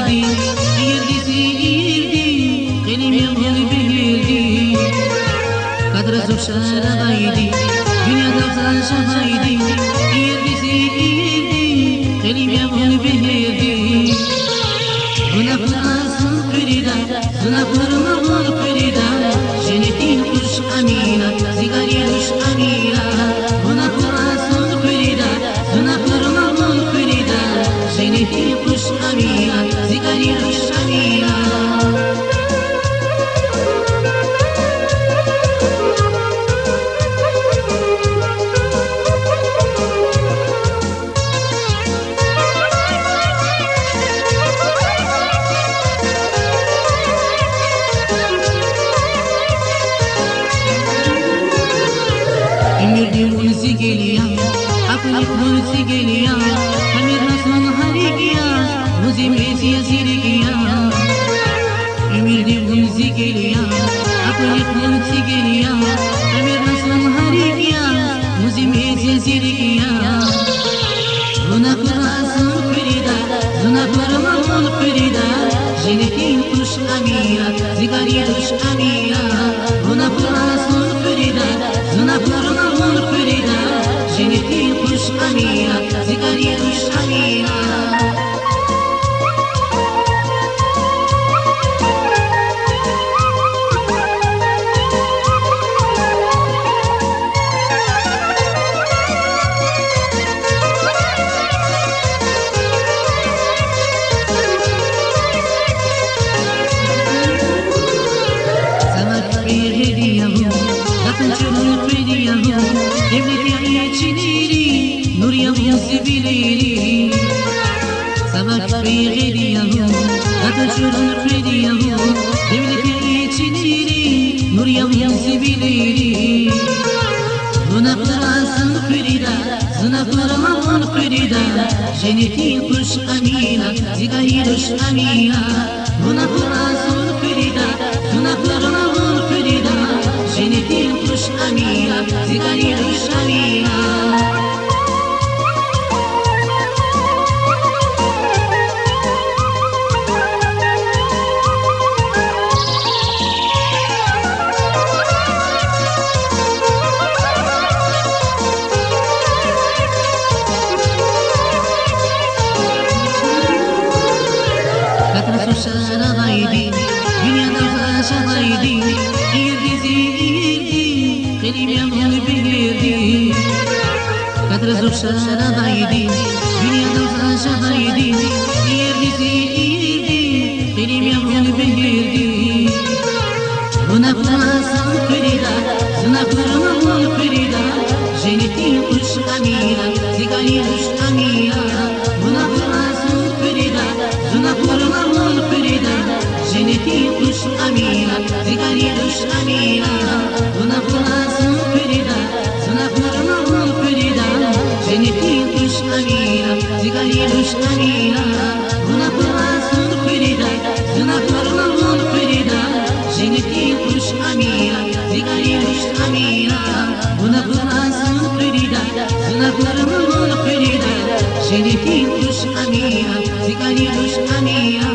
haydi Yerdisi irdi Kelim yamul bilirdi Kadra zurşara haydi Dünyada flaşa haydi Yerdisi irdi Kelim yamul bilirdi Günahlar asıl kırida Günahlar mağul kırida Cennetin kuş amina Zigari kuş amina Günahlar asıl kırida Günahlar mağul kırida Cennetin kuş amina Zigari kuş amina Müzi geliyor, akıllı müzi geliyor, Hamir Rasman harigiyor, müzi mesiye sirigiyor. Müzi müzi geliyor, akıllı müzi geliyor, Hamir Rasman harigiyor, müzi mesiye sirigiyor. Günahlar asıl kırida, günahlar mağul kırida, Cennetin kuş amira, Zigari kuş amira. Günahlar asıl kırida, günahlar mağul kırida, Cennetin kuş amira, Zigari kuş amira. Devleti içiniri, nur yamusi biliri. Sabah beygiri yahu, ateşurun kredi yahu. Devleti içiniri, nur yamusi biliri. Günahlar asıl kırida, günahlar mağul kırida. Cennetin kuş amina, Zigari kuş amina. Günahlar asıl kırida, günahlar mağul kırida. Cennetin kuş amina, Zigari kuş amina. Kadra zurşara haydi, dünyada flaşa haydi. Yerdisi irdi, kelim yamul bilirdi. Kadra zurşara haydi, dünyada flaşa haydi. Yerdisi irdi, kelim yamul bilirdi. Günahlar asıl kırida, günahlar mağul kırida. Cennetin kuş amira, Zigari kuş amira. Günahlar asıl kırida, günahlar mağul kırida. Cennetin kuş amira, Zigari kuş amira. Günahlar asıl kırida, günahlar mağul kırida. Cennetin kuş amira, Zigari kuş amira. Günahlar asıl kırida, günahlar mağul kırida. Cennetin kuş amira, Zigari kuş amira. Günahlar asıl kırida, günahlar mağul kırida. Cennetin kuş amira, Zigari kuş amira.